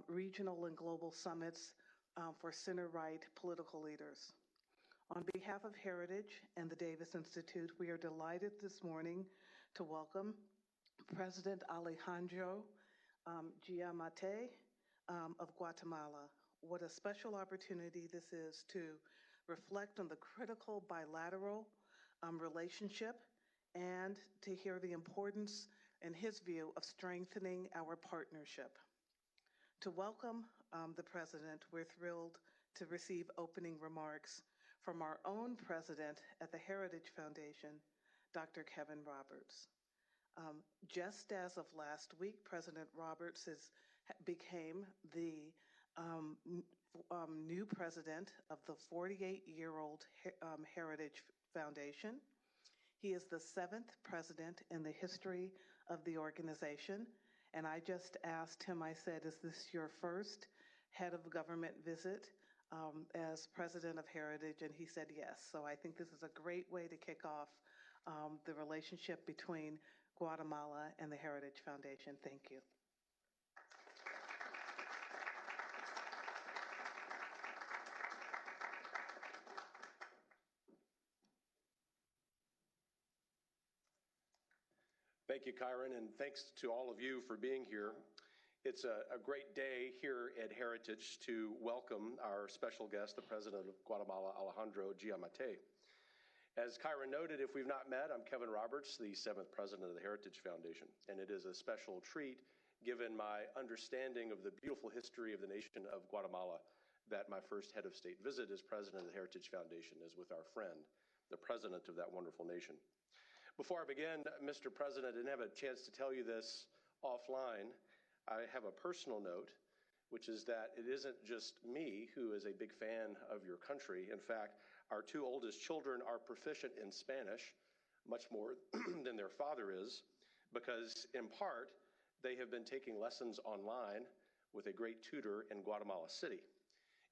regional and global summits for center-right political leaders. On behalf of Heritage and the Davis Institute, we are delighted this morning to welcome President Alejandro Giammattei of Guatemala. What a special opportunity this is to reflect on the critical bilateral relationship and to hear the importance, in his view, of strengthening our partnership. To welcome the President, we're thrilled to receive opening remarks from our own President at the Heritage Foundation, Dr. Kevin Roberts. Just as of last week, President Roberts became the new president of the 48-year-old Heritage Foundation. He is the 7th president in the history of the organization. And I just asked him, I said, is this your first head of government visit as president of Heritage? And he said yes. So I think this is a great way to kick off the relationship between Guatemala and the Heritage Foundation. Thank you. Thank you, Kyron, and thanks to all of you for being here. It's a great day here at Heritage to welcome our special guest, the President of Guatemala, Alejandro Giammattei. As Kyron noted, if we've not met, I'm Kevin Roberts, the 7th President of the Heritage Foundation, and it is a special treat, given my understanding of the beautiful history of the nation of Guatemala, that my first head of state visit as President of the Heritage Foundation is with our friend, the President of that wonderful nation. Before I begin, Mr. President, I didn't have a chance to tell you this offline. I have a personal note, which is that it isn't just me who is a big fan of your country. In fact, our 2 oldest children are proficient in Spanish, much more than their father is, because in part, they have been taking lessons online with a great tutor in Guatemala City.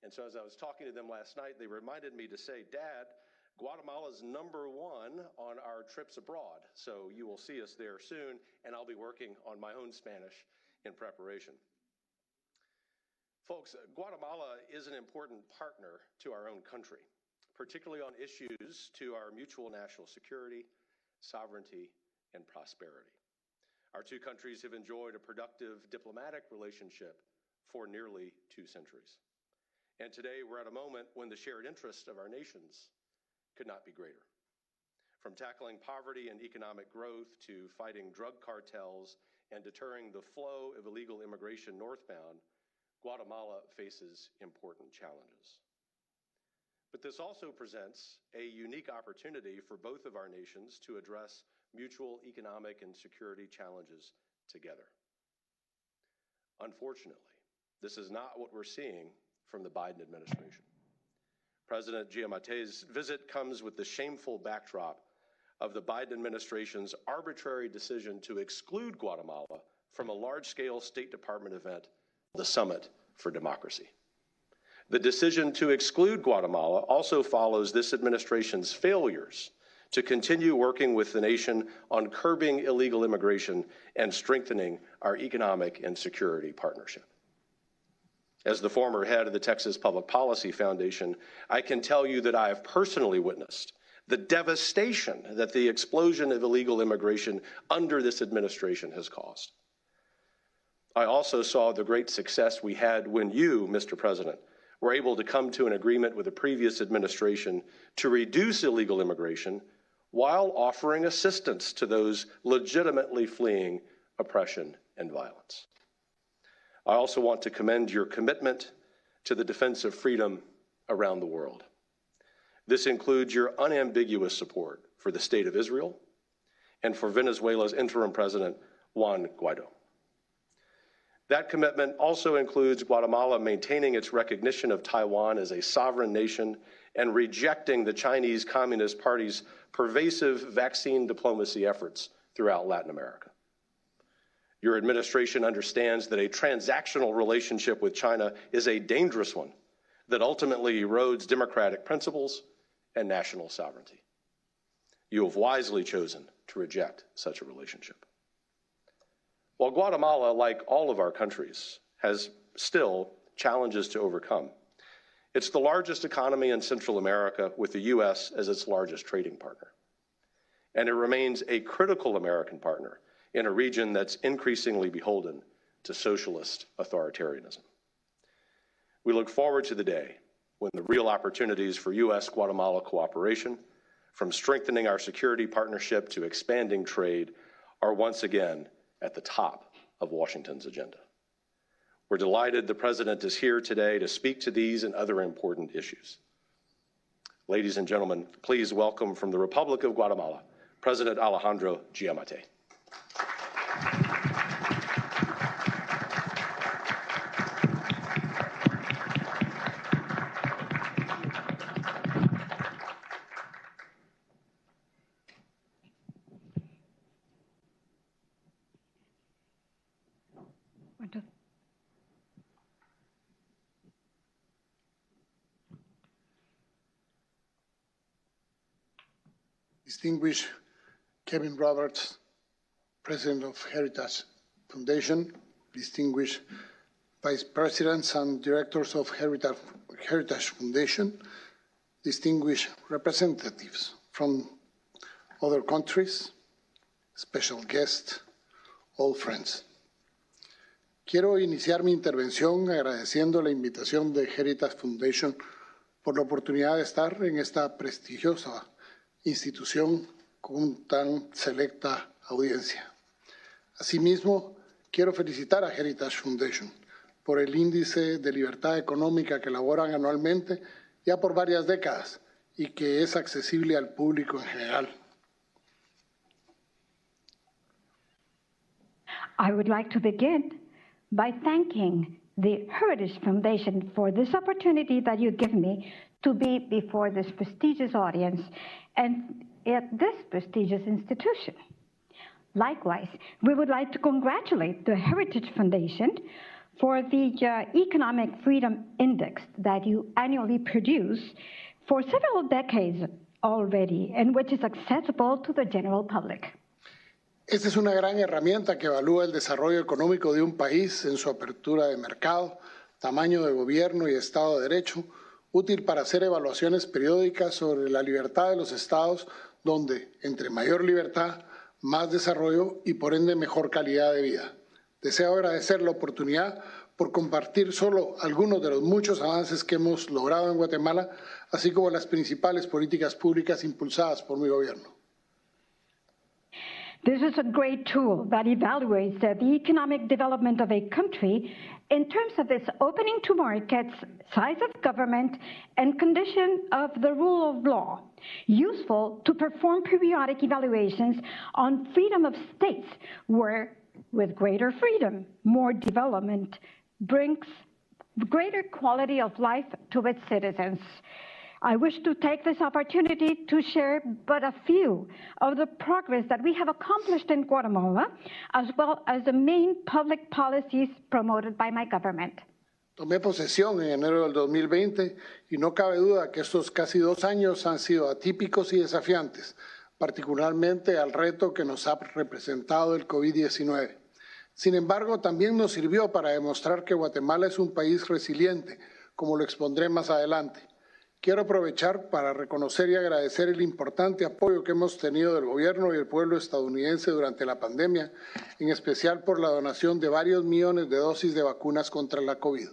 And so as I was talking to them last night, they reminded me to say, Dad, Guatemala's #1 on our trips abroad. So you will see us there soon, and I'll be working on my own Spanish in preparation. Folks, Guatemala is an important partner to our own country, particularly on issues to our mutual national security, sovereignty, and prosperity. Our 2 countries have enjoyed a productive diplomatic relationship for nearly 2 centuries. And today we're at a moment when the shared interests of our nations could not be greater. From tackling poverty and economic growth to fighting drug cartels and deterring the flow of illegal immigration northbound, Guatemala faces important challenges. But this also presents a unique opportunity for both of our nations to address mutual economic and security challenges together. Unfortunately, this is not what we're seeing from the Biden administration. President Giammattei's visit comes with the shameful backdrop of the Biden administration's arbitrary decision to exclude Guatemala from a large-scale State Department event, the Summit for Democracy. The decision to exclude Guatemala also follows this administration's failures to continue working with the nation on curbing illegal immigration and strengthening our economic and security partnership. As the former head of the Texas Public Policy Foundation, I can tell you that I have personally witnessed the devastation that the explosion of illegal immigration under this administration has caused. I also saw the great success we had when you, Mr. President, were able to come to an agreement with the previous administration to reduce illegal immigration while offering assistance to those legitimately fleeing oppression and violence. I also want to commend your commitment to the defense of freedom around the world. This includes your unambiguous support for the State of Israel and for Venezuela's interim president, Juan Guaido. That commitment also includes Guatemala maintaining its recognition of Taiwan as a sovereign nation and rejecting the Chinese Communist Party's pervasive vaccine diplomacy efforts throughout Latin America. Your administration understands that a transactional relationship with China is a dangerous one that ultimately erodes democratic principles and national sovereignty. You have wisely chosen to reject such a relationship. While Guatemala, like all of our countries, has still challenges to overcome. It's the largest economy in Central America, with the U.S. as its largest trading partner. And it remains a critical American partner in a region that's increasingly beholden to socialist authoritarianism. We look forward to the day when the real opportunities for U.S.-Guatemala cooperation, from strengthening our security partnership to expanding trade, are once again at the top of Washington's agenda. We're delighted the President is here today to speak to these and other important issues. Ladies and gentlemen, please welcome from the Republic of Guatemala, President Alejandro Giammattei. Distinguished Kevin Roberts, President of Heritage Foundation, distinguished Vice Presidents and Directors of Heritage Foundation, distinguished representatives from other countries, special guests, all friends. Quiero iniciar mi intervención agradeciendo la invitación de Heritage Foundation por la oportunidad de estar en esta prestigiosa institución con tan selecta audiencia. Asimismo, quiero felicitar a Heritage Foundation por el índice de libertad económica que elaboran anualmente ya por varias décadas y que es accesible al público en general. I would like to begin by thanking the Heritage Foundation for this opportunity that you give me to be before this prestigious audience and at this prestigious institution. Likewise, we would like to congratulate the Heritage Foundation for the Economic Freedom Index that you annually produce for several decades already, and which is accessible to the general public. Esta es una gran herramienta que evalúa el desarrollo económico de un país en su apertura de mercado, tamaño de gobierno y Estado de Derecho, útil para hacer evaluaciones periódicas sobre la libertad de los estados, donde, entre mayor libertad, más desarrollo y, por ende, mejor calidad de vida. Deseo agradecer la oportunidad por compartir solo algunos de los muchos avances que hemos logrado en Guatemala, así como las principales políticas públicas impulsadas por mi gobierno. This is a great tool that evaluates the economic development of a country in terms of its opening to markets, size of government, and condition of the rule of law, useful to perform periodic evaluations on freedom of states, where, with greater freedom, more development brings greater quality of life to its citizens. I wish to take this opportunity to share but a few of the progress that we have accomplished in Guatemala, as well as the main public policies promoted by my government. Tomé posesión en enero del 2020 y no cabe duda que estos casi 2 años han sido atípicos y desafiantes, particularmente al reto que nos ha representado el COVID-19. Sin embargo, también nos sirvió para demostrar que Guatemala es un país resiliente, como lo expondré más adelante. Quiero aprovechar para reconocer y agradecer el importante apoyo que hemos tenido del gobierno y el pueblo estadounidense durante la pandemia, en especial por la donación de varios millones de dosis de vacunas contra la COVID.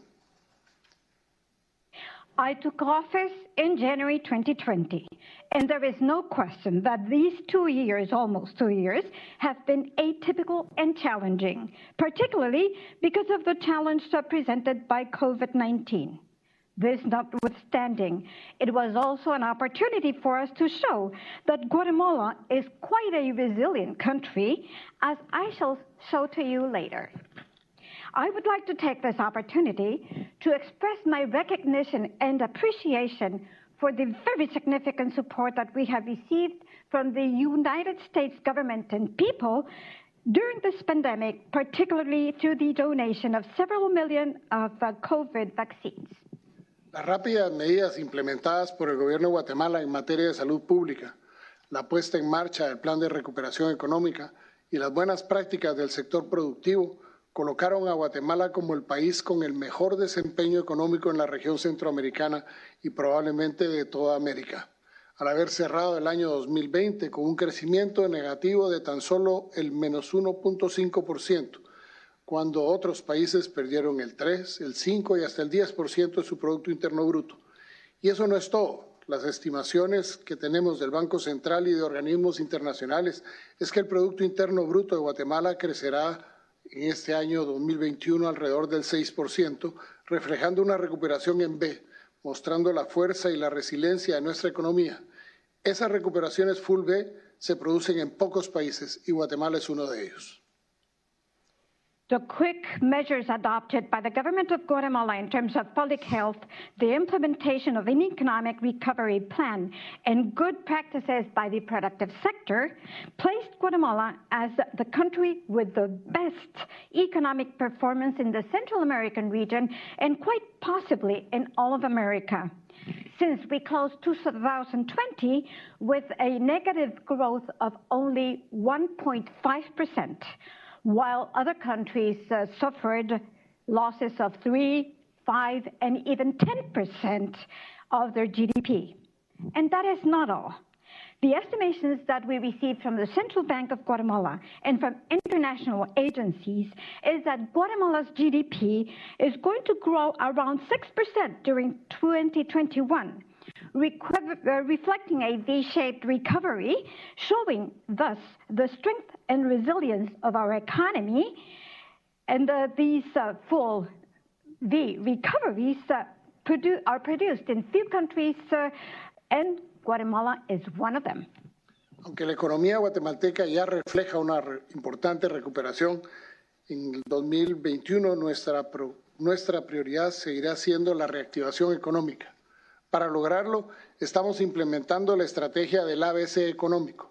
I took office in January 2020, and there is no question that these 2 years, almost 2 years, have been atypical and challenging, particularly because of the challenge presented by COVID-19. This notwithstanding, it was also an opportunity for us to show that Guatemala is quite a resilient country, as I shall show to you later. I would like to take this opportunity to express my recognition and appreciation for the very significant support that we have received from the United States government and people during this pandemic, particularly through the donation of several million of COVID vaccines. Las rápidas medidas implementadas por el gobierno de Guatemala en materia de salud pública, la puesta en marcha del Plan de Recuperación Económica y las buenas prácticas del sector productivo colocaron a Guatemala como el país con el mejor desempeño económico en la región centroamericana y probablemente de toda América, al haber cerrado el año 2020 con un crecimiento negativo de tan solo el menos 1.5%, cuando otros países perdieron el 3, el 5 y hasta el 10% de su Producto Interno Bruto. Y eso no es todo. Las estimaciones que tenemos del Banco Central y de organismos internacionales es que el Producto Interno Bruto de Guatemala crecerá en este año 2021 alrededor del 6%, reflejando una recuperación en B, mostrando la fuerza y la resiliencia de nuestra economía. Esas recuperaciones full B se producen en pocos países y Guatemala es uno de ellos. The quick measures adopted by the government of Guatemala in terms of public health, the implementation of an economic recovery plan, and good practices by the productive sector placed Guatemala as the country with the best economic performance in the Central American region and quite possibly in all of America. Since we closed 2020 with a negative growth of only 1.5%, while other countries suffered losses of 3, 5, and even 10% of their GDP. And that is not all. The estimations that we received from the Central Bank of Guatemala and from international agencies is that Guatemala's GDP is going to grow around 6% during 2021, reflecting a V-shaped recovery, showing thus the strength and resilience of our economy. And these full V recoveries are produced in few countries, and Guatemala is one of them. Aunque la economía guatemalteca ya refleja una importante recuperación, en el 2021 nuestra prioridad seguirá siendo la reactivación económica. Para lograrlo, estamos implementando la estrategia del ABC económico.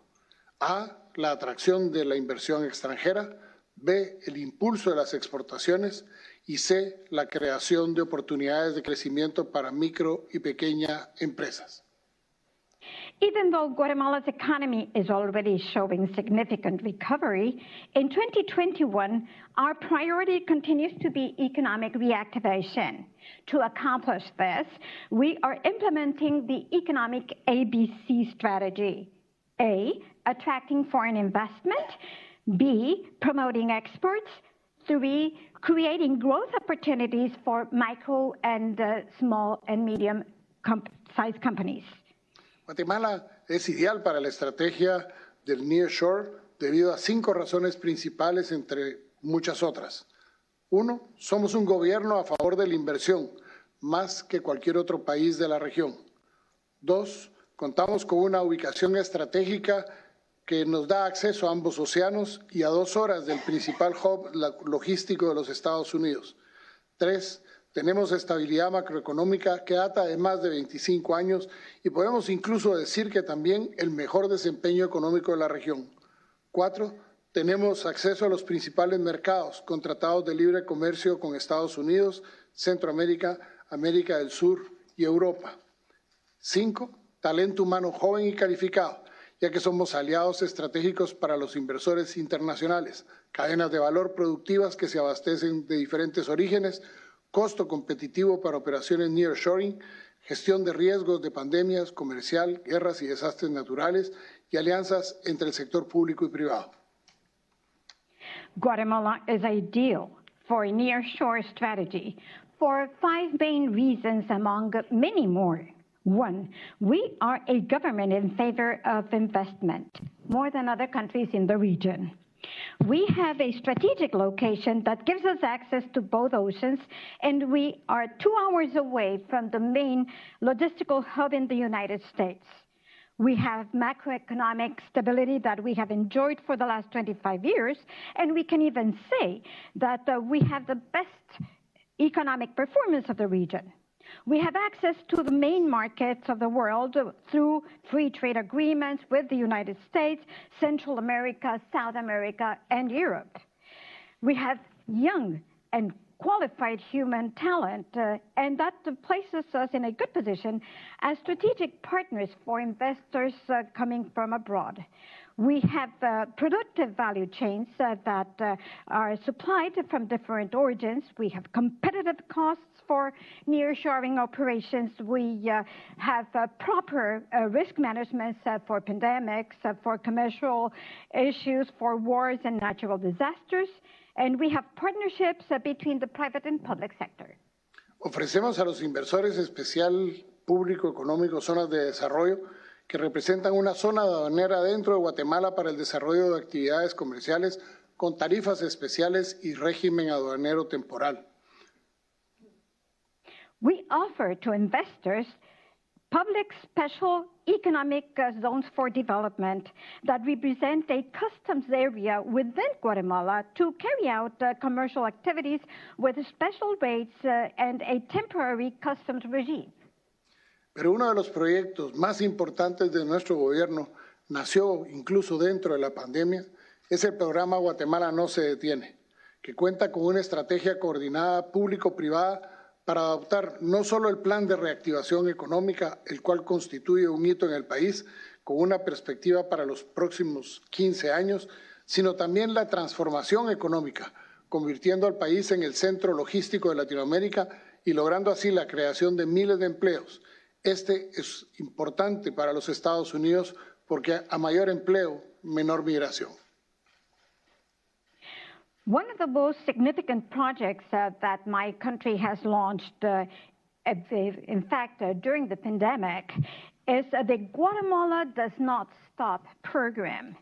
A, la atracción de la inversión extranjera. B, el impulso de las exportaciones. Y C, la creación de oportunidades de crecimiento para micro y pequeñas empresas. Even though Guatemala's economy is already showing significant recovery, in 2021, our priority continues to be economic reactivation. To accomplish this, we are implementing the economic ABC strategy. A, attracting foreign investment. B, promoting exports. 3, creating growth opportunities for micro and small and medium-sized companies. Guatemala es ideal para la estrategia del nearshore debido a 5 razones principales, entre muchas otras. 1, somos un gobierno a favor de la inversión, más que cualquier otro país de la región. 2, contamos con una ubicación estratégica que nos da acceso a ambos océanos y a 2 horas del principal hub logístico de los Estados Unidos. 3, tenemos estabilidad macroeconómica que data de más de 25 años y podemos incluso decir que también el mejor desempeño económico de la región. 4, tenemos acceso a los principales mercados con tratados de libre comercio con Estados Unidos, Centroamérica, América del Sur y Europa. 5, talento humano joven y calificado, ya que somos aliados estratégicos para los inversores internacionales, cadenas de valor productivas que se abastecen de diferentes orígenes, costo competitivo para operaciones nearshoring, gestión de riesgos de pandemias, comercial, guerras y desastres naturales y alianzas entre el sector público y privado. Guatemala is ideal for a nearshore strategy for 5 main reasons among many more. 1, we are a government in favor of investment, more than other countries in the region. We have a strategic location that gives us access to both oceans, and we are 2 hours away from the main logistical hub in the United States. We have macroeconomic stability that we have enjoyed for the last 25 years, and we can even say that we have the best economic performance of the region. We have access to the main markets of the world through free trade agreements with the United States, Central America, South America, and Europe. We have young and qualified human talent, and that places us in a good position as strategic partners for investors coming from abroad. We have productive value chains that are supplied from different origins. We have competitive costs for nearshoring operations. We have proper risk management for pandemics, for commercial issues, for wars and natural disasters. And we have partnerships between the private and public sector. Ofrecemos a los inversores especial público económico zonas de desarrollo que representan una zona aduanera dentro de Guatemala para el desarrollo de actividades comerciales con tarifas especiales y régimen aduanero temporal. We offer to investors public special economic zones for development that represent a customs area within Guatemala to carry out commercial activities with special rates and a temporary customs regime. Pero uno de los proyectos más importantes de nuestro gobierno nació incluso dentro de la pandemia, es el programa Guatemala no se detiene, que cuenta con una estrategia coordinada público-privada para adoptar no solo el plan de reactivación económica, el cual constituye un hito en el país con una perspectiva para los próximos 15 años, sino también la transformación económica, convirtiendo al país en el centro logístico de Latinoamérica y logrando así la creación de miles de empleos. Este es importante para los Estados Unidos porque a mayor empleo, menor migración. One of the most significant projects that my country has launched, in fact, during the pandemic, is the Guatemala Does Not Stop program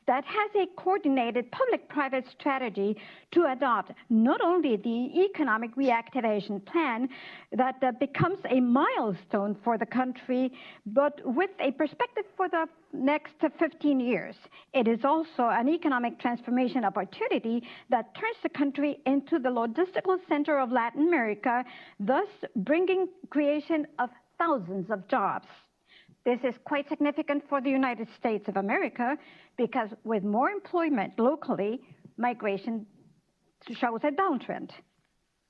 that has a coordinated public-private strategy to adopt not only the economic reactivation plan that becomes a milestone for the country, but with a perspective for the next 15 years. It is also an economic transformation opportunity that turns the country into the logistical center of Latin America, thus bringing creation of thousands of jobs. This is quite significant for the United States of America because with more employment locally, migration shows a downtrend.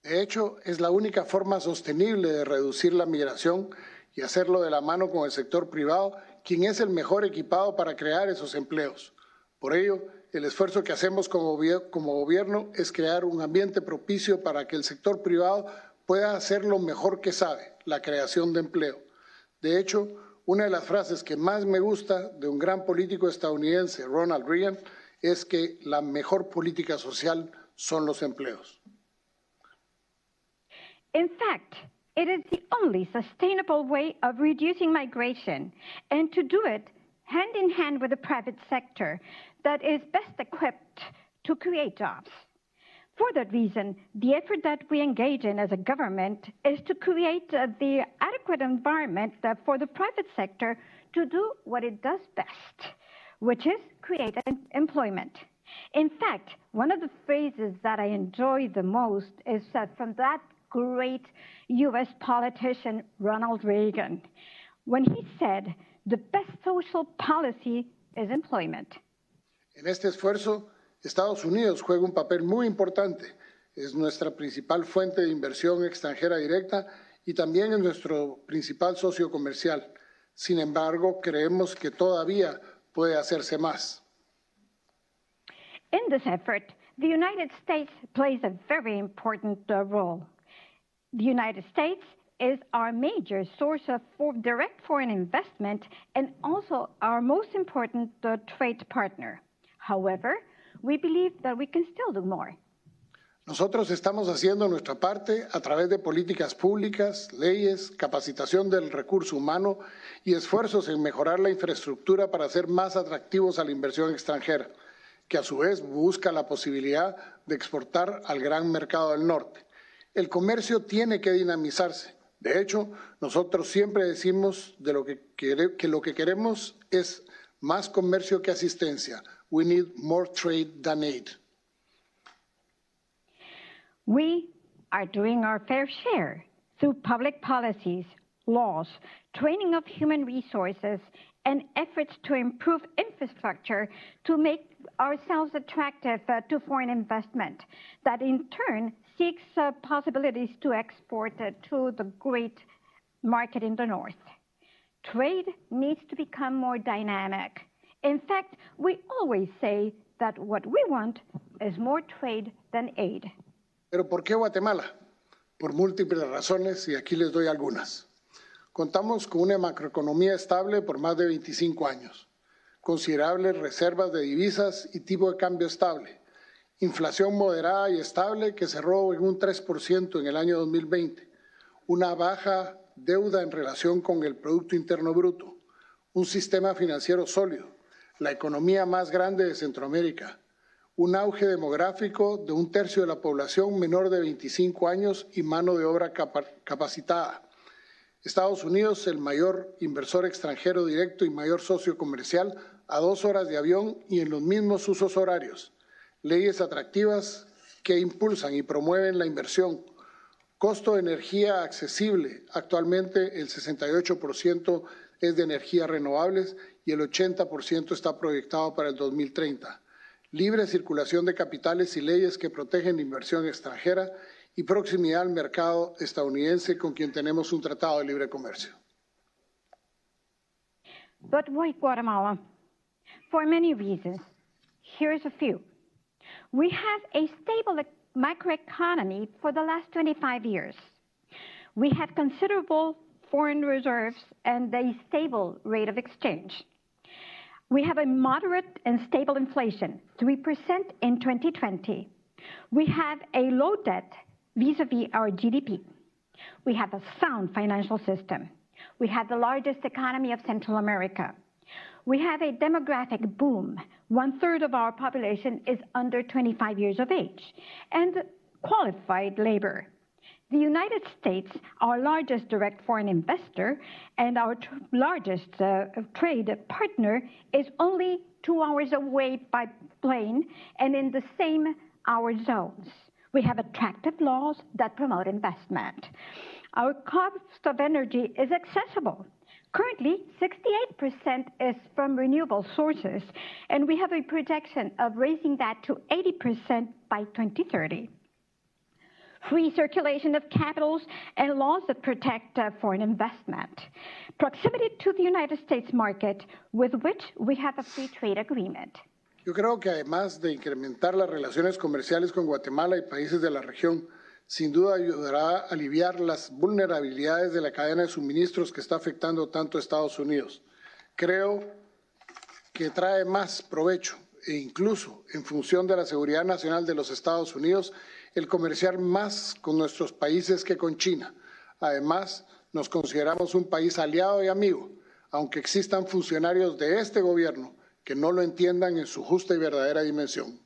De hecho, es la única forma sostenible de reducir la migración y hacerlo de la mano con el sector privado, quien es el mejor equipado para crear esos empleos. Por ello, el esfuerzo que hacemos como gobierno es crear un ambiente propicio para que el sector privado pueda hacer lo mejor que sabe, la creación de empleo. De hecho, una de las frases que más me gusta de un gran político estadounidense, Ronald Reagan, es que la mejor política social son los empleos. In fact, it is the only sustainable way of reducing migration, and to do it hand in hand with the private sector that is best equipped to create jobs. For that reason, the effort that we engage in as a government is to create the adequate environment for the private sector to do what it does best, which is create employment. In fact, one of the phrases that I enjoy the most is from that great U.S. politician, Ronald Reagan, when he said, "The best social policy is employment." En este esfuerzo, Estados Unidos juega un papel muy importante. Es nuestra principal fuente de inversión extranjera directa y también es nuestro principal socio comercial. Sin embargo, creemos que todavía puede hacerse más. In this effort, the United States plays a very important role. The United States is our major source of direct foreign investment and also our most important trade partner. However, we believe that we can still do more. Nosotros estamos haciendo nuestra parte a través de políticas públicas, leyes, capacitación del recurso humano y esfuerzos en mejorar la infraestructura para hacer más atractivos a la inversión extranjera, que a su vez busca la posibilidad de exportar al gran mercado del norte. El comercio tiene que dinamizarse. De hecho, nosotros siempre decimos que lo que queremos es más comercio que asistencia. We need more trade than aid. We are doing our fair share through public policies, laws, training of human resources, and efforts to improve infrastructure to make ourselves attractive to foreign investment that in turn seeks possibilities to export to the great market in the north. Trade needs to become more dynamic. In fact, we always say that what we want is more trade than aid. ¿Pero por qué Guatemala? Por múltiples razones, y aquí les doy algunas. Contamos con una macroeconomía estable por más de 25 años, considerables reservas de divisas y tipo de cambio estable, inflación moderada y estable que cerró en un 3% en el año 2020, una baja deuda en relación con el Producto Interno Bruto, un sistema financiero sólido, la economía más grande de Centroamérica, un auge demográfico de 1/3 de la población menor de 25 años y mano de obra capacitada. Estados Unidos, el mayor inversor extranjero directo y mayor socio comercial, a 2 horas de avión y en los mismos usos horarios. Leyes atractivas que impulsan y promueven la inversión. Costo de energía accesible. Actualmente el 68% es de energías renovables y el 80% está proyectado para el 2030. Libre circulación de capitales y leyes que protegen la inversión extranjera y proximidad al mercado estadounidense con quien tenemos un tratado de libre comercio. But why Guatemala? For many reasons. Here's a few. We have a stable macroeconomy for the last 25 years. We have considerable foreign reserves and a stable rate of exchange. We have a moderate and stable inflation, 3% in 2020. We have a low debt vis-a-vis our GDP. We have a sound financial system. We have the largest economy of Central America. We have a demographic boom. 1/3 of our population is under 25 years of age, and qualified labor. The United States, our largest direct foreign investor and our largest trade partner, is only 2 hours away by plane and in the same hour zones. We have attractive laws that promote investment. Our cost of energy is accessible. Currently, 68% is from renewable sources, and we have a projection of raising that to 80% by 2030. Free circulation of capitals and laws that protect foreign investment. Proximity to the United States market, with which we have a free trade agreement. Yo creo que además de incrementar las relaciones comerciales con Guatemala y países de la región, sin duda ayudará a aliviar las vulnerabilidades de la cadena de suministros que está afectando tanto a Estados Unidos. Creo que trae más provecho e incluso en función de la seguridad nacional de los Estados Unidos, el comerciar más con nuestros países que con China. Además, nos consideramos un país aliado y amigo, aunque existan funcionarios de este gobierno que no lo entiendan en su justa y verdadera dimensión.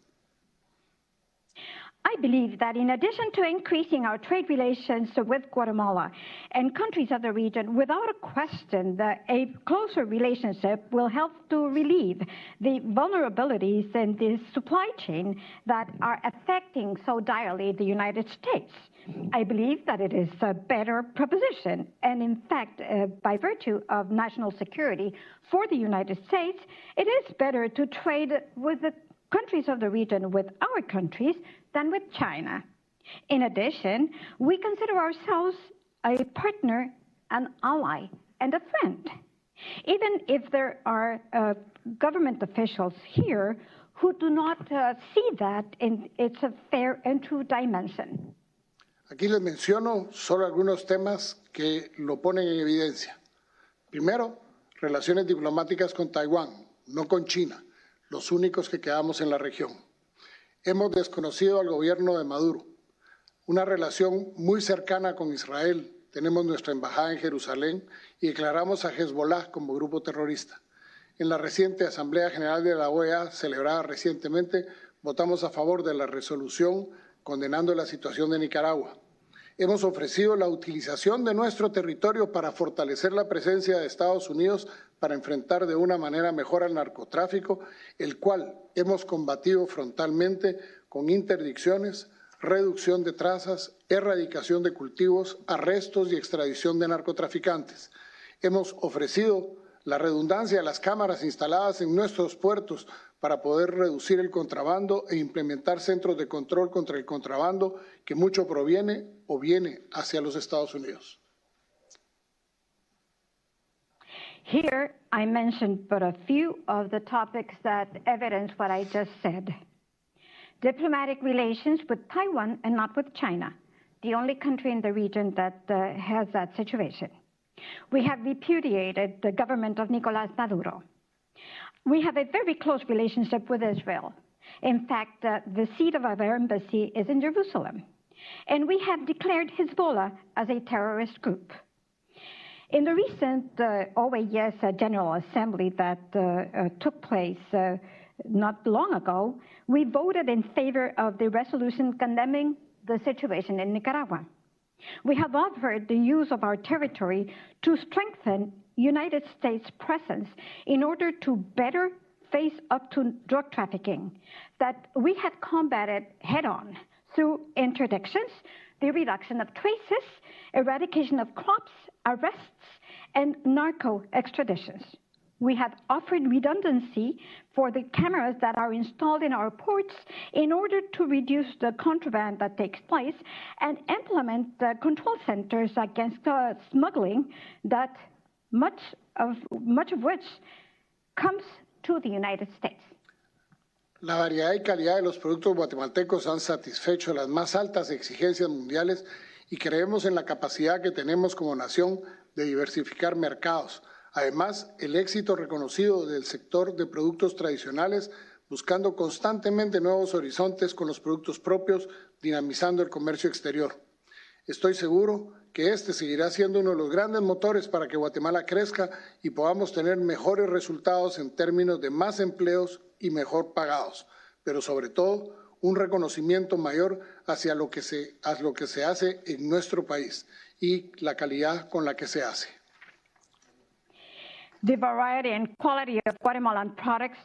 I believe that in addition to increasing our trade relations with Guatemala and countries of the region, without a question, a closer relationship will help to relieve the vulnerabilities in the supply chain that are affecting so direly the United States. I believe that it is a better proposition, and in fact, by virtue of national security for the United States, it is better to trade with the countries of the region with our countries than with China. In addition, we consider ourselves a partner, an ally, and a friend, even if there are government officials here who do not see that in its a fair and true dimension. Aquí les menciono solo algunos temas que lo ponen en evidencia. Primero, relaciones diplomáticas con Taiwán, no con China, los únicos que quedamos en la región. Hemos desconocido al gobierno de Maduro, una relación muy cercana con Israel. Tenemos nuestra embajada en Jerusalén y declaramos a Hezbollah como grupo terrorista. En la reciente Asamblea General de la OEA, celebrada recientemente, votamos a favor de la resolución condenando la situación de Nicaragua. Hemos ofrecido la utilización de nuestro territorio para fortalecer la presencia de Estados Unidos para enfrentar de una manera mejor al narcotráfico, el cual hemos combatido frontalmente con interdicciones, reducción de trazas, erradicación de cultivos, arrestos y extradición de narcotraficantes. Hemos ofrecido la redundancia de las cámaras instaladas en nuestros puertos para poder reducir el contrabando e implementar centros de control contra el contrabando que mucho proviene o viene hacia los Estados Unidos. Here, I mentioned but a few of the topics that evidence what I just said. Diplomatic relations with Taiwan and not with China, the only country in the region that has that situation. We have repudiated the government of Nicolás Maduro. We have a very close relationship with Israel. In fact, the seat of our embassy is in Jerusalem. And we have declared Hezbollah as a terrorist group. In the recent OAS General Assembly that took place not long ago, we voted in favor of the resolution condemning the situation in Nicaragua. We have offered the use of our territory to strengthen United States presence in order to better face up to drug trafficking that we have combated head-on through interdictions, the reduction of traces, eradication of crops, arrests, and narco extraditions. We have offered redundancy for the cameras that are installed in our ports in order to reduce the contraband that takes place and implement control centers against smuggling that much of which comes to the United States. La variedad y calidad de los productos guatemaltecos han satisfecho las más altas exigencias mundiales y creemos en la capacidad que tenemos como nación de diversificar mercados. Además, el éxito reconocido del sector de productos tradicionales, buscando constantemente nuevos horizontes con los productos propios, dinamizando el comercio exterior. Estoy seguro que este seguirá siendo uno de los grandes motores para que Guatemala crezca y podamos tener mejores resultados en términos de más empleos y mejor pagados, pero sobre todo un reconocimiento mayor hacia lo que se hace en nuestro país y la calidad con la que se hace. The variety and quality of Guatemalan products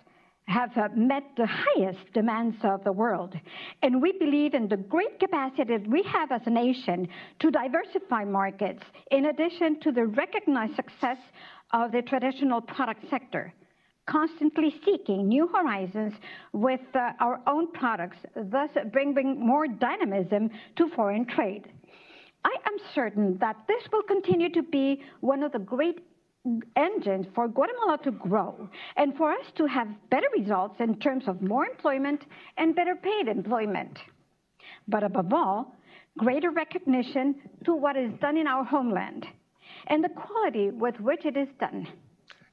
have met the highest demands of the world. And we believe in the great capacity that we have as a nation to diversify markets, in addition to the recognized success of the traditional product sector, constantly seeking new horizons with our own products, thus bringing more dynamism to foreign trade. I am certain that this will continue to be one of the great engines for Guatemala to grow and for us to have better results in terms of more employment and better paid employment. But above all, greater recognition to what is done in our homeland and the quality with which it is done.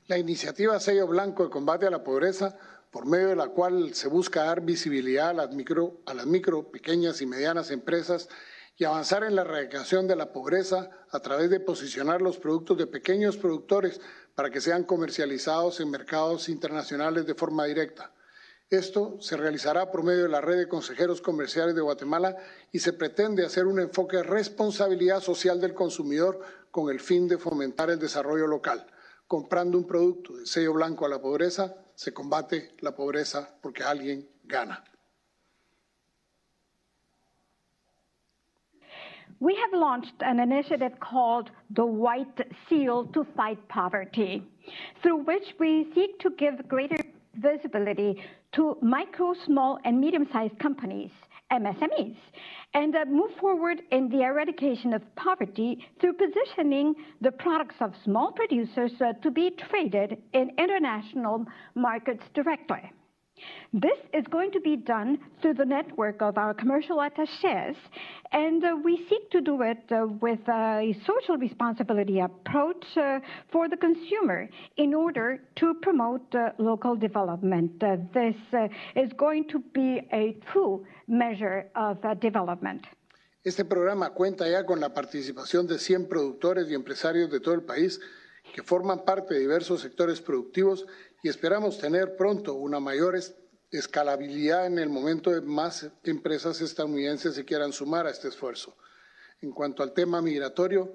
La iniciativa Sello Blanco de Combate a la Pobreza, por medio de la cual se busca dar visibilidad a las micro, pequeñas y medianas empresas y avanzar en la erradicación de la pobreza a través de posicionar los productos de pequeños productores para que sean comercializados en mercados internacionales de forma directa. Esto se realizará por medio de la Red de Consejeros Comerciales de Guatemala y se pretende hacer un enfoque de responsabilidad social del consumidor con el fin de fomentar el desarrollo local. Comprando un producto de sello blanco a la pobreza, se combate la pobreza porque alguien gana. We have launched an initiative called the White Seal to Fight Poverty, through which we seek to give greater visibility to micro, small, and medium-sized companies, MSMEs, and move forward in the eradication of poverty through positioning the products of small producers to be traded in international markets directly. This is going to be done through the network of our commercial attachés, and we seek to do it with a social responsibility approach for the consumer in order to promote local development. This is going to be a true measure of development. Este programa cuenta ya con la participación de 100 productores y empresarios de todo el país que forman parte de diversos sectores productivos y esperamos tener pronto una mayor escalabilidad en el momento de más empresas estadounidenses se quieran sumar a este esfuerzo. En cuanto al tema migratorio,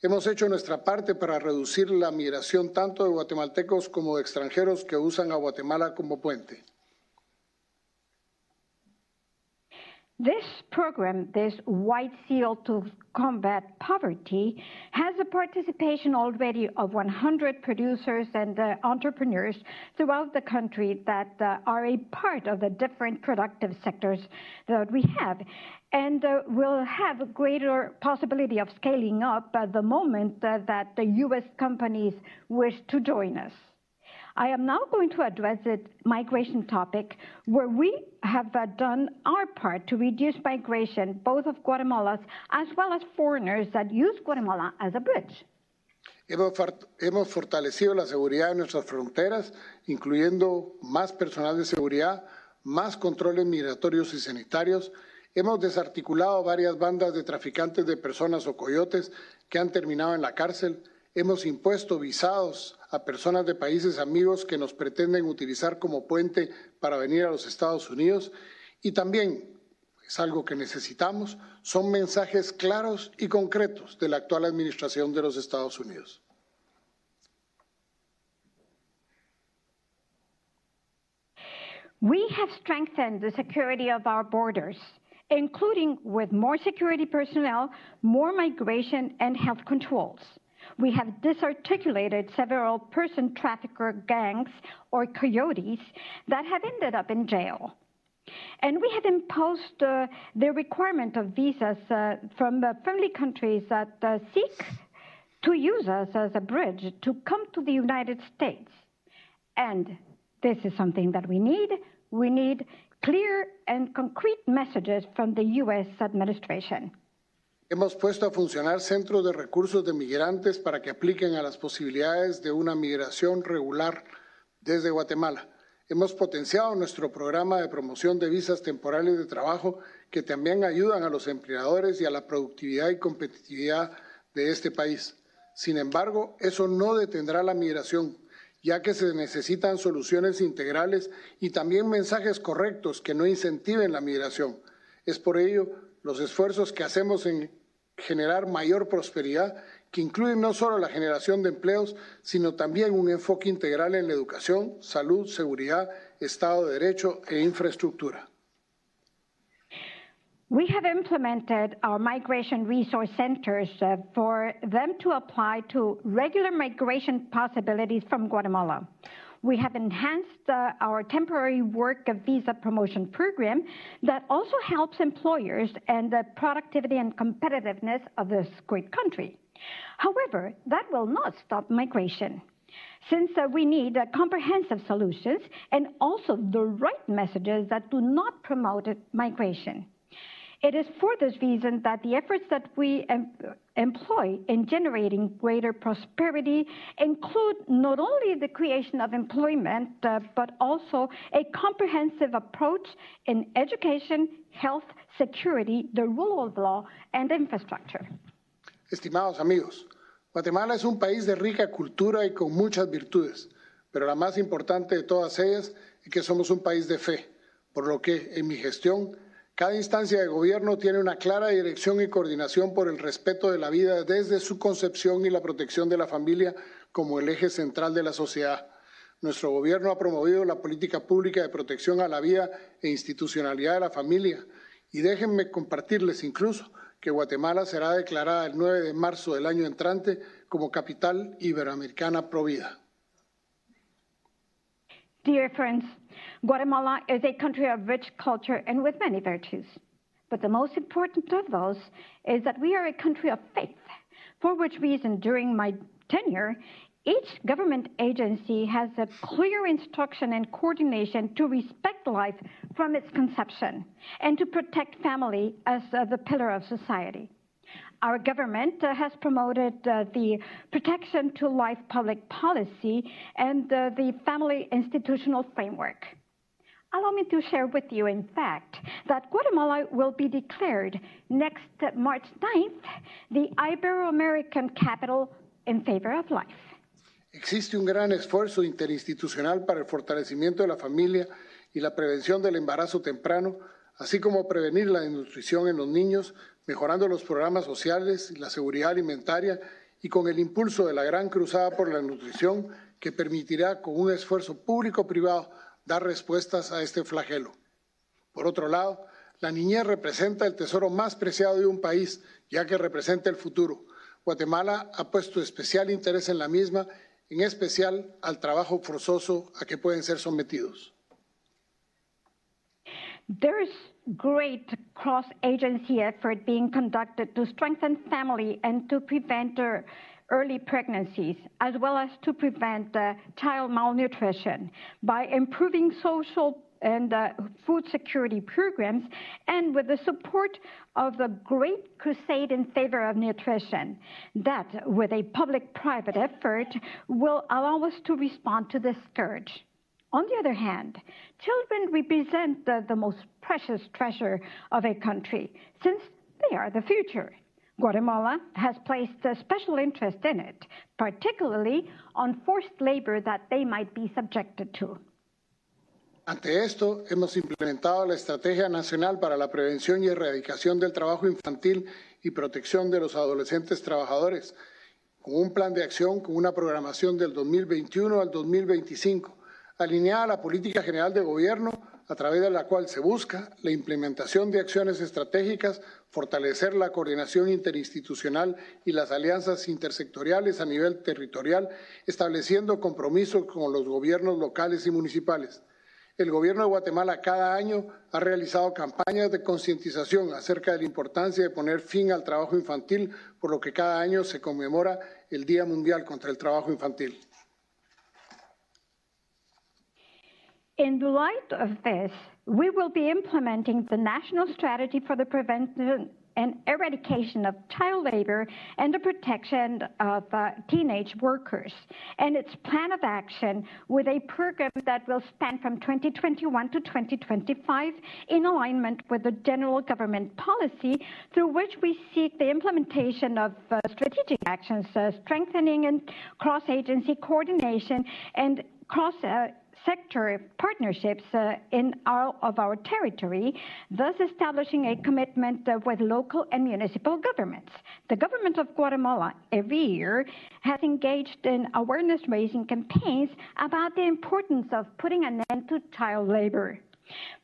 hemos hecho nuestra parte para reducir la migración tanto de guatemaltecos como de extranjeros que usan a Guatemala como puente. This program, this White Seal to Combat Poverty, has a participation already of 100 producers and entrepreneurs throughout the country that are a part of the different productive sectors that we have. and will have a greater possibility of scaling up at the moment that the U.S. companies wish to join us. I am now going to address the migration topic, where we have done our part to reduce migration, both of Guatemalans as well as foreigners that use Guatemala as a bridge. Hemos fortalecido la seguridad de nuestras fronteras, incluyendo más personal de seguridad, más controles migratorios y sanitarios. Hemos desarticulado varias bandas de traficantes de personas o coyotes que han terminado en la cárcel. Hemos impuesto visados a personas de países amigos que nos pretenden utilizar como puente para venir a los Estados Unidos. Y también, es algo que necesitamos, son mensajes claros y concretos de la actual administración de los Estados Unidos. We have strengthened the security of our borders, including with more security personnel, more migration, and health controls. We have disarticulated several person trafficker gangs or coyotes that have ended up in jail. And we have imposed the requirement of visas from friendly countries that seek to use us as a bridge to come to the United States. And this is something that we need. We need clear and concrete messages from the U.S. administration. Hemos puesto a funcionar centros de recursos de migrantes para que apliquen a las posibilidades de una migración regular desde Guatemala. Hemos potenciado nuestro programa de promoción de visas temporales de trabajo que también ayudan a los empleadores y a la productividad y competitividad de este país. Sin embargo, eso no detendrá la migración, ya que se necesitan soluciones integrales y también mensajes correctos que no incentiven la migración. Es por ello los esfuerzos que hacemos en generar mayor prosperidad, que incluyen no solo la generación de empleos, sino también un enfoque integral en la educación, salud, seguridad, Estado de Derecho e infraestructura. We have implemented our migration resource centers for them to apply to regular migration possibilities from Guatemala. We have enhanced our temporary work visa promotion program that also helps employers and the productivity and competitiveness of this great country. However, that will not stop migration, since we need comprehensive solutions and also the right messages that do not promote migration. It is for this reason that the efforts that we employ in generating greater prosperity include not only the creation of employment, but also a comprehensive approach in education, health, security, the rule of law, and infrastructure. Estimados amigos, Guatemala es un país de rica cultura y con muchas virtudes, pero la más importante de todas ellas es que somos un país de fe, por lo que en mi gestión cada instancia de gobierno tiene una clara dirección y coordinación por el respeto de la vida desde su concepción y la protección de la familia como el eje central de la sociedad. Nuestro gobierno ha promovido la política pública de protección a la vida e institucionalidad de la familia. Y déjenme compartirles incluso que Guatemala será declarada el 9 de marzo del año entrante como capital iberoamericana pro vida. Dear friends, Guatemala is a country of rich culture and with many virtues. But the most important of those is that we are a country of faith, for which reason during my tenure, each government agency has a clear instruction and coordination to respect life from its conception and to protect family as the pillar of society. Our government has promoted the protection to life public policy and the family institutional framework. Allow me to share with you, in fact, that Guatemala will be declared next March 9th the Ibero-American capital in favor of life. Existe un gran esfuerzo interinstitucional para el fortalecimiento de la familia y la prevención del embarazo temprano, así como prevenir la desnutrición en los niños, mejorando los programas sociales y la seguridad alimentaria y con el impulso de la gran cruzada por la nutrición que permitirá con un esfuerzo público-privado dar respuestas a este flagelo. Por otro lado, la niñez representa el tesoro más preciado de un país, ya que representa el futuro. Guatemala ha puesto especial interés en la misma, en especial al trabajo forzoso a que pueden ser sometidos. There is great cross-agency effort being conducted to strengthen family and to prevent early pregnancies, as well as to prevent child malnutrition by improving social and food security programs, and with the support of the Great Crusade in Favor of Nutrition, that, with a public-private effort, will allow us to respond to this scourge. On the other hand, children represent the most precious treasure of a country, since they are the future. Guatemala has placed a special interest in it, particularly on forced labor that they might be subjected to. Ante esto, hemos implementado la Estrategia Nacional para la Prevención y Erradicación del Trabajo Infantil y Protección de los Adolescentes Trabajadores, con un plan de acción con una programación del 2021 al 2025, alineada a la Política General de Gobierno, a través de la cual se busca la implementación de acciones estratégicas, fortalecer la coordinación interinstitucional y las alianzas intersectoriales a nivel territorial, estableciendo compromisos con los gobiernos locales y municipales. El Gobierno de Guatemala cada año ha realizado campañas de concientización acerca de la importancia de poner fin al trabajo infantil, por lo que cada año se conmemora el Día Mundial contra el Trabajo Infantil. In the light of this, we will be implementing the National Strategy for the Prevention and Eradication of Child Labor and the Protection of Teenage Workers, and its plan of action with a program that will span from 2021 to 2025 in alignment with the general government policy, through which we seek the implementation of strategic actions, strengthening and cross-agency coordination and sector partnerships in all of our territory, thus establishing a commitment with local and municipal governments. The government of Guatemala every year has engaged in awareness-raising campaigns about the importance of putting an end to child labor,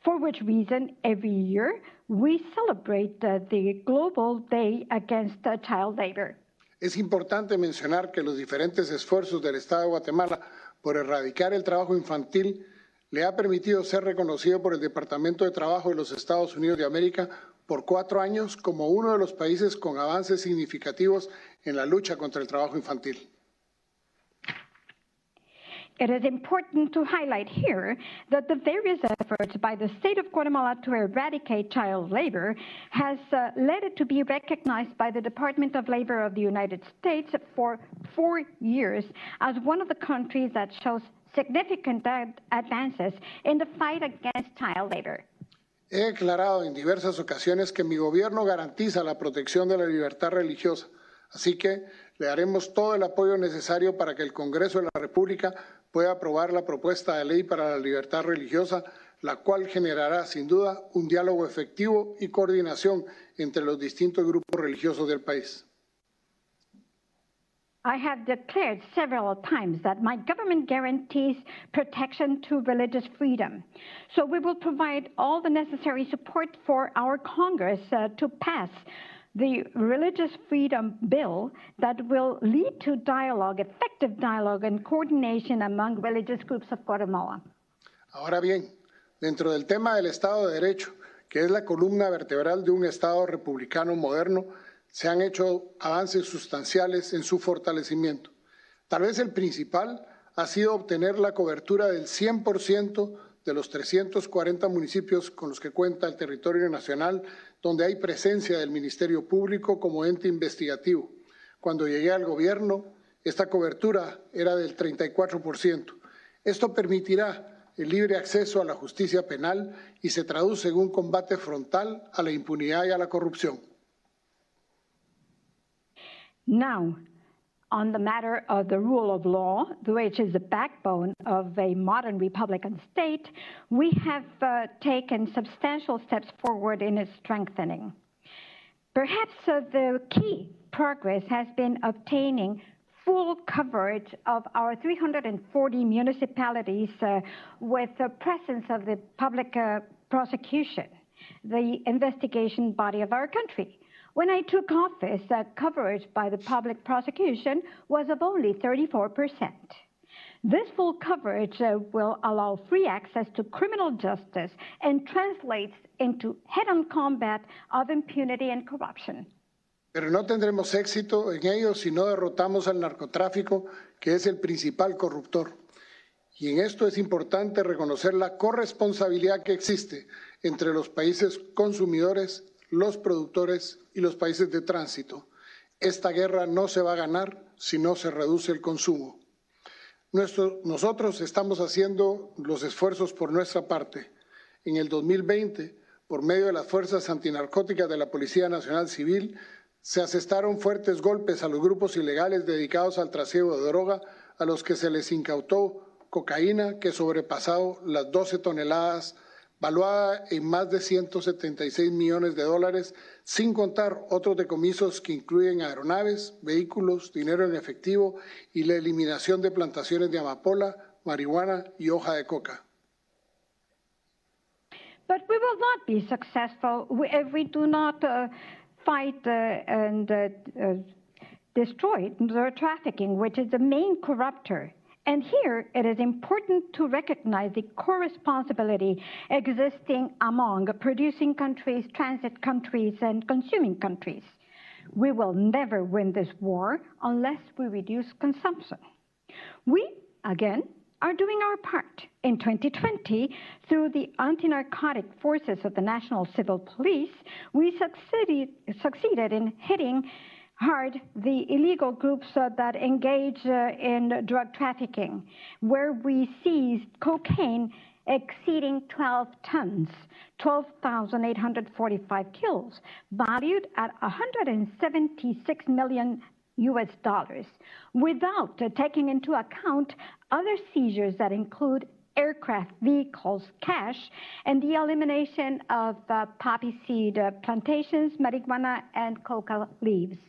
for which reason every year we celebrate the Global Day Against Child Labor. Es importante mencionar que los diferentes esfuerzos del Estado de Guatemala por erradicar el trabajo infantil le ha permitido ser reconocido por el Departamento de Trabajo de los Estados Unidos de América por 4 años como uno de los países con avances significativos en la lucha contra el trabajo infantil. It is important to highlight here that the various efforts by the state of Guatemala to eradicate child labor has led it to be recognized by the Department of Labor of the United States for 4 years as one of the countries that shows significant advances in the fight against child labor. He declarado en diversas ocasiones que mi gobierno garantiza la protección de la libertad religiosa, así que le daremos todo el apoyo necesario para que el Congreso de la República pueda aprobar la propuesta de ley para la libertad religiosa, la cual generará sin duda un diálogo efectivo y coordinación entre los distintos grupos religiosos del país. I have declared several times that my government guarantees protection to religious freedom. So we will provide all the necessary support for our Congress to pass the Religious Freedom Bill that will lead to dialogue, effective dialogue and coordination among religious groups of Guatemala. Ahora bien, dentro del tema del Estado de Derecho, que es la columna vertebral de un Estado republicano moderno, se han hecho avances sustanciales en su fortalecimiento. Tal vez el principal ha sido obtener la cobertura del 100% de los 340 municipios con los que cuenta el territorio nacional, donde hay presencia del Ministerio Público como ente investigativo. Cuando llegué al gobierno, esta cobertura era del 34%. Esto permitirá el libre acceso a la justicia penal y se traduce en un combate frontal a la impunidad y a la corrupción. Now, on the matter of the rule of law, which is the backbone of a modern Republican state, we have taken substantial steps forward in its strengthening. Perhaps the key progress has been obtaining full coverage of our 340 municipalities with the presence of the public prosecution, the investigation body of our country. When I took office, coverage by the public prosecution was of only 34%. This full coverage will allow free access to criminal justice and translates into head-on combat of impunity and corruption. Pero no tendremos éxito en ello si no derrotamos al narcotráfico, que es el principal corruptor. Y en esto es importante reconocer la corresponsabilidad que existe entre los países consumidores, los productores y los países de tránsito. Esta guerra no se va a ganar si no se reduce el consumo. Nosotros estamos haciendo los esfuerzos por nuestra parte. En el 2020, por medio de las fuerzas antinarcóticas de la Policía Nacional Civil, se asestaron fuertes golpes a los grupos ilegales dedicados al trasiego de droga, a los que se les incautó cocaína que sobrepasó las 12 toneladas, valuada en más de 176 millones de dólares, sin contar otros decomisos que incluyen aeronaves, vehículos, dinero en efectivo y la eliminación de plantaciones de amapola, marihuana y hoja de coca. But we will not be successful if we do not fight and destroy drug trafficking, which is the main corruptor. And here it is important to recognize the co-responsibility existing among producing countries, transit countries, and consuming countries. We will never win this war unless we reduce consumption. We, again, are doing our part. In 2020, through the anti-narcotic forces of the National Civil Police, we succeeded in hitting hard the illegal groups that engage in drug trafficking, where we seized cocaine exceeding 12 tons, 12,845 kilos, valued at $176 million US dollars, without taking into account other seizures that include aircraft, vehicles, cash, and the elimination of poppy seed plantations, marijuana, and coca leaves.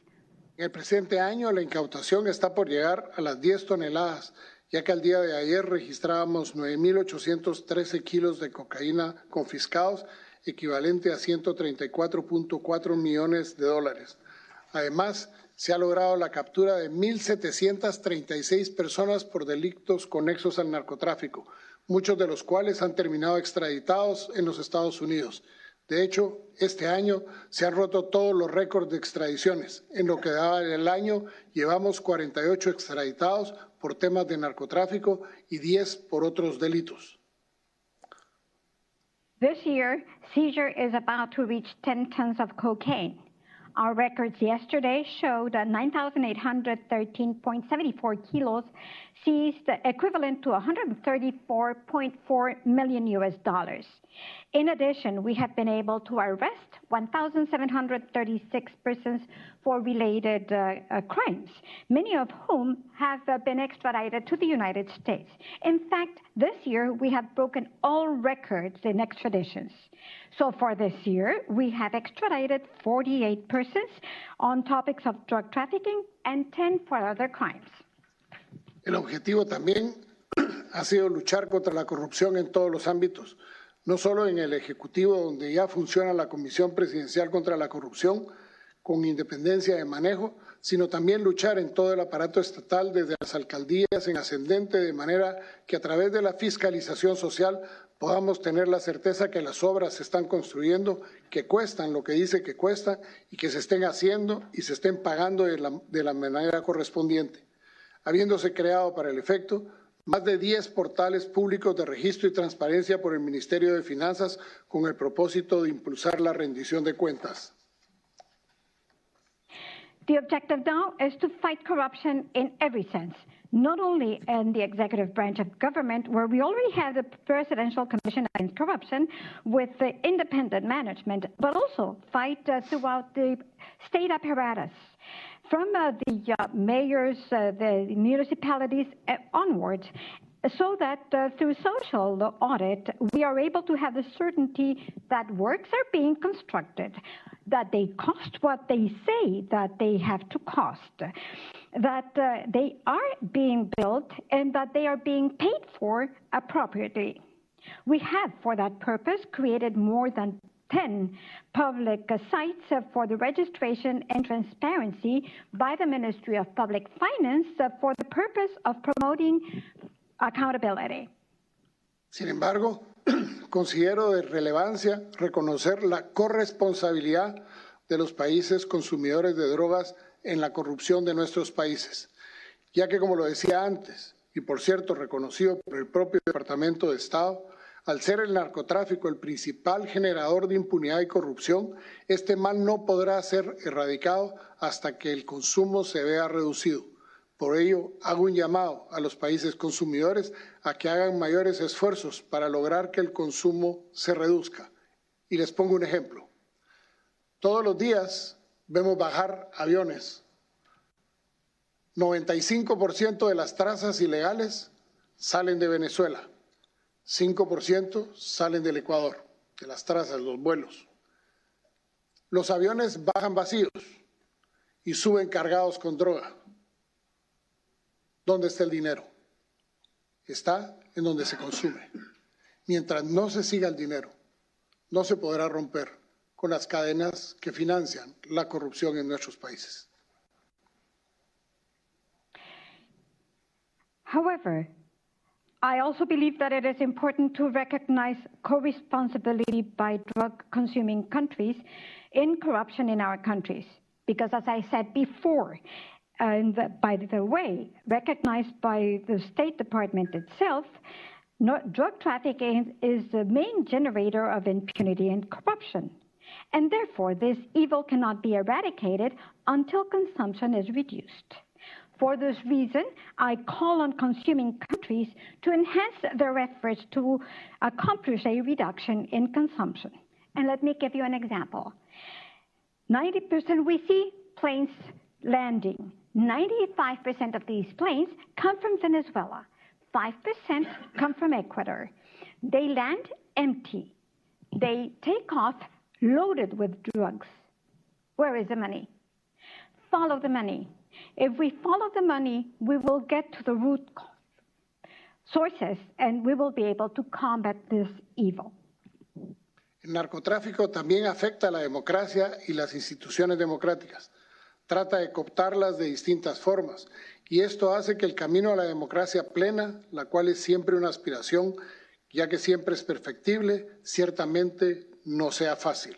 En el presente año, la incautación está por llegar a las 10 toneladas, ya que al día de ayer registrábamos 9.813 kilos de cocaína confiscados, equivalente a 134.4 millones de dólares. Además, se ha logrado la captura de 1.736 personas por delitos conexos al narcotráfico, muchos de los cuales han terminado extraditados en los Estados Unidos. De hecho, este año se han roto todos los récords de extradiciones. En lo que daba el año, llevamos 48 extraditados por temas de narcotráfico y 10 por otros delitos. This year, seizure is about to reach 10 tons of cocaine. Our records yesterday showed 9,813.74 kilos seized, equivalent to 134.4 million US dollars. In addition, we have been able to arrest 1,736 persons for related crimes, many of whom have been extradited to the United States. In fact, this year we have broken all records in extraditions. So far this year, we have extradited 48 persons on topics of drug trafficking and 10 for other crimes. El objetivo también ha sido luchar contra la corrupción en todos los ámbitos, no solo en el Ejecutivo, donde ya funciona la Comisión Presidencial contra la Corrupción, con independencia de manejo, sino también luchar en todo el aparato estatal, desde las alcaldías en ascendente, de manera que a través de la fiscalización social podamos tener la certeza que las obras se están construyendo, que cuestan lo que dice que cuestan y que se estén haciendo y se estén pagando de la manera correspondiente. Habiéndose creado para el efecto más de 10 portales públicos de registro y transparencia por el Ministerio de Finanzas con el propósito de impulsar la rendición de cuentas. The objective now is to fight corruption in every sense, not only in the executive branch of government, where we already have the Presidential Commission Against Corruption with the independent management, but also fight throughout the state apparatus, from the mayors, the municipalities onwards, so that through social audit, we are able to have the certainty that works are being constructed, that they cost what they say that they have to cost, that they are being built, and that they are being paid for appropriately. We have, for that purpose, created more than 10 public sites for the registration and transparency by the Ministry of Public Finance for the purpose of promoting accountability. Sin embargo, considero de relevancia reconocer la corresponsabilidad de los países consumidores de drogas en la corrupción de nuestros países, ya que, como lo decía antes, y por cierto reconocido por el propio Departamento de Estado, al ser el narcotráfico el principal generador de impunidad y corrupción, este mal no podrá ser erradicado hasta que el consumo se vea reducido. Por ello, hago un llamado a los países consumidores a que hagan mayores esfuerzos para lograr que el consumo se reduzca. Y les pongo un ejemplo. Todos los días vemos bajar aviones. 95% de las trazas ilegales salen de Venezuela. 5% salen del Ecuador, de las trazas, los vuelos. Los aviones bajan vacíos y suben cargados con droga. ¿Dónde está el dinero? Está en donde se consume. Mientras no se siga el dinero, no se podrá romper con las cadenas que financian la corrupción en nuestros países. However, I also believe that it is important to recognize co-responsibility by drug-consuming countries in corruption in our countries. Because as I said before, and by the way, recognized by the State Department itself, drug trafficking is the main generator of impunity and corruption. And therefore, this evil cannot be eradicated until consumption is reduced. For this reason, I call on consuming countries to enhance their efforts to accomplish a reduction in consumption. And let me give you an example. 90% we see planes landing. 95% of these planes come from Venezuela. 5% come from Ecuador. They land empty. They take off loaded with drugs. Where is the money? Follow the money. If we follow the money, we will get to the root sources and we will be able to combat this evil. El narcotráfico también afecta a la democracia y las instituciones democráticas. Trata de cooptarlas de distintas formas, y esto hace que el camino a la democracia plena, la cual es siempre una aspiración, ya que siempre es perfectible, ciertamente no sea fácil.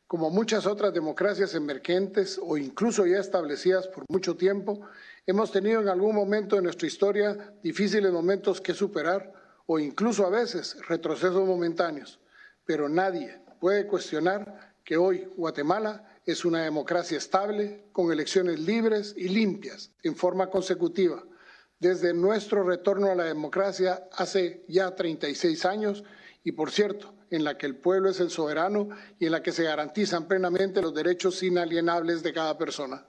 Como muchas otras democracias emergentes o incluso ya establecidas por mucho tiempo, hemos tenido en algún momento de nuestra historia difíciles momentos que superar o incluso a veces retrocesos momentáneos, pero nadie puede cuestionar que hoy Guatemala es una democracia estable, con elecciones libres y limpias en forma consecutiva. Desde nuestro retorno a la democracia hace ya 36 años y, por cierto, en la que el pueblo es el soberano y en la que se garantizan plenamente los derechos inalienables de cada persona.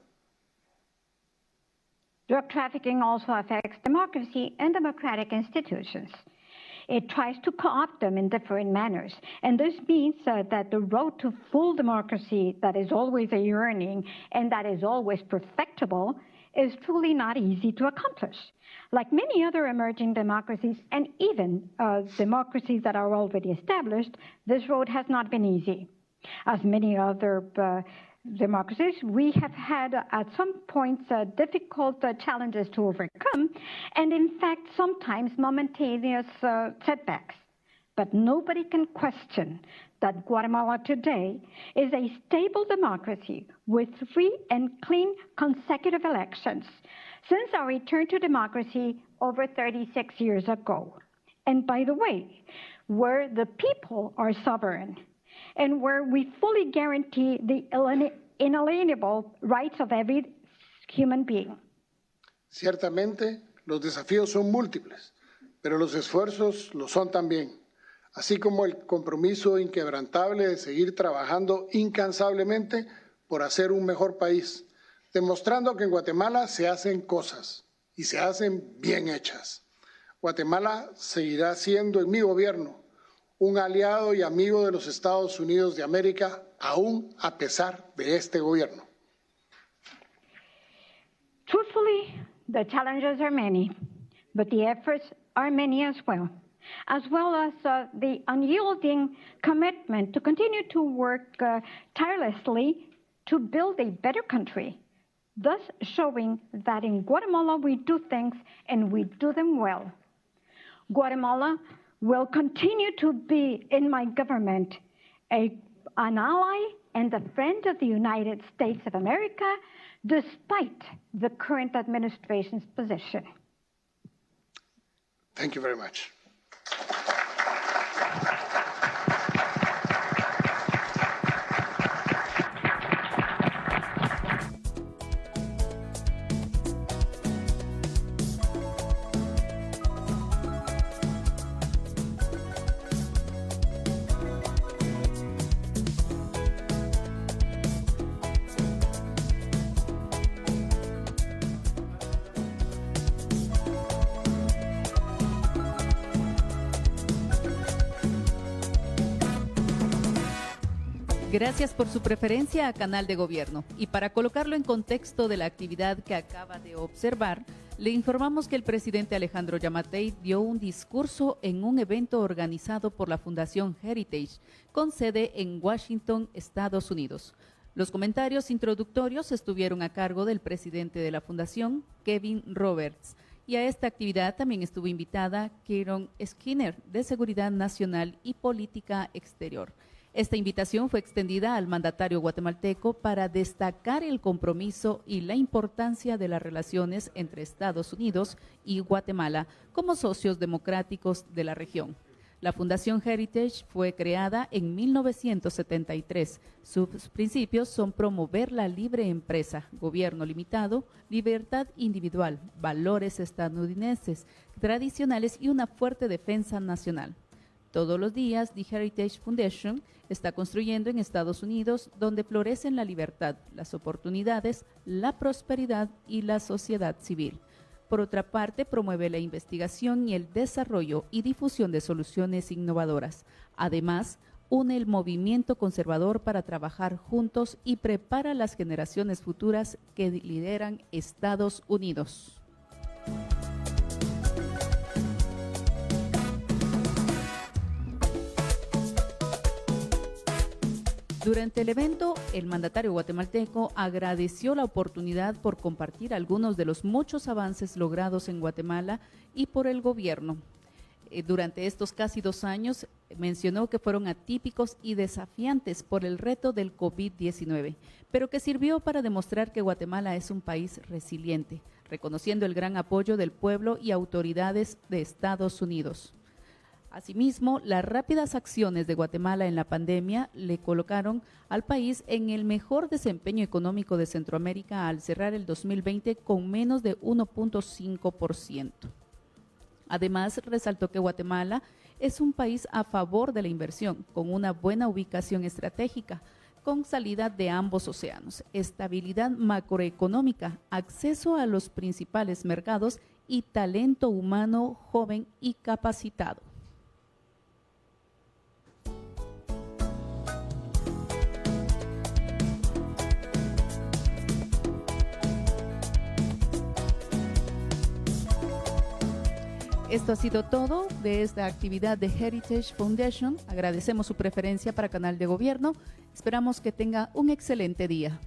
Drug trafficking also affects democracy and democratic institutions. It tries to co-opt them in different manners. And this means that the road to full democracy that is always a yearning and that is always perfectible is truly not easy to accomplish. Like many other emerging democracies and even democracies that are already established, this road has not been easy. As many other democracies, we have had at some points difficult challenges to overcome, and in fact, sometimes momentaneous setbacks. But nobody can question that Guatemala today is a stable democracy with free and clean consecutive elections since our return to democracy over 36 years ago. And by the way, where the people are sovereign, and where we fully guarantee the inalienable rights of every human being. Ciertamente, los desafíos son múltiples, pero los esfuerzos lo son también, así como el compromiso inquebrantable de seguir trabajando incansablemente por hacer un mejor país, demostrando que en Guatemala se hacen cosas y se hacen bien hechas. Guatemala seguirá siendo en mi gobierno un aliado y amigo de los Estados Unidos de América, aún a pesar de este gobierno. Truthfully, the challenges are many, but the efforts are many as well as the unyielding commitment to continue to work tirelessly to build a better country, thus showing that in Guatemala we do things and we do them well. Guatemala will continue to be in my government an ally and a friend of the United States of America, despite the current administration's position. Thank you very much. Gracias por su preferencia a Canal de Gobierno. Y para colocarlo en contexto de la actividad que acaba de observar, le informamos que el presidente Alejandro Giammattei dio un discurso en un evento organizado por la Fundación Heritage, con sede en Washington, Estados Unidos. Los comentarios introductorios estuvieron a cargo del presidente de la Fundación, Kevin Roberts, y a esta actividad también estuvo invitada Kieron Skinner, de Seguridad Nacional y Política Exterior. Esta invitación fue extendida al mandatario guatemalteco para destacar el compromiso y la importancia de las relaciones entre Estados Unidos y Guatemala como socios democráticos de la región. La Fundación Heritage fue creada en 1973. Sus principios son promover la libre empresa, gobierno limitado, libertad individual, valores estadounidenses tradicionales y una fuerte defensa nacional. Todos los días, The Heritage Foundation está construyendo en Estados Unidos, donde florecen la libertad, las oportunidades, la prosperidad y la sociedad civil. Por otra parte, promueve la investigación y el desarrollo y difusión de soluciones innovadoras. Además, une el movimiento conservador para trabajar juntos y prepara a las generaciones futuras que lideran Estados Unidos. Durante el evento, el mandatario guatemalteco agradeció la oportunidad por compartir algunos de los muchos avances logrados en Guatemala y por el gobierno. Durante estos casi 2 años, mencionó que fueron atípicos y desafiantes por el reto del COVID-19, pero que sirvió para demostrar que Guatemala es un país resiliente, reconociendo el gran apoyo del pueblo y autoridades de Estados Unidos. Asimismo, las rápidas acciones de Guatemala en la pandemia le colocaron al país en el mejor desempeño económico de Centroamérica al cerrar el 2020 con menos de 1.5%. Además, resaltó que Guatemala es un país a favor de la inversión, con una buena ubicación estratégica, con salida de ambos océanos, estabilidad macroeconómica, acceso a los principales mercados y talento humano joven y capacitado. Esto ha sido todo de esta actividad de Heritage Foundation. Agradecemos su preferencia para Canal de Gobierno. Esperamos que tenga un excelente día.